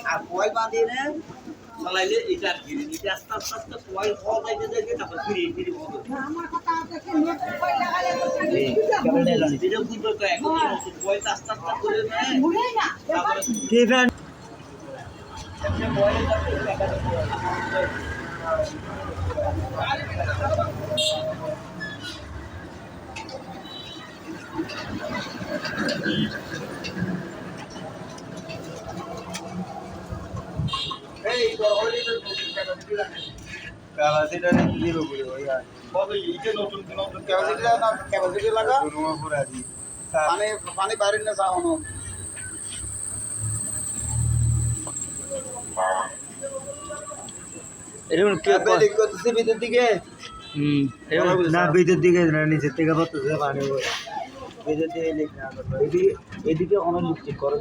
আর কয় বাঁধিয়ে নে চালাইলে এটা ঘিরে নিতে আস্তে আস্তে আস্তে কয় ফল যাইতে যাইতে তারপর ফিরে ফিরে বন্ধ এটা বুঝবে তো এখন কয়টা আস্তে আস্তে করে নেয় তারপরে ক্যাপাসিটার জিরো করে ওই আর কবে এটা নতুন নতুন ক্যাপাসিটি না ক্যাপাসিটি লাগা রুমা পুরা দি পানি পানি বাইরে না যাওয়ানো এরকম কি বেলিক করতেছে ভিতর দিকে না ভিতর দিকে না নিচের থেকে পড়তেছে পানি ভিতর দিকে লিক না এদিকে অনেক লিক করে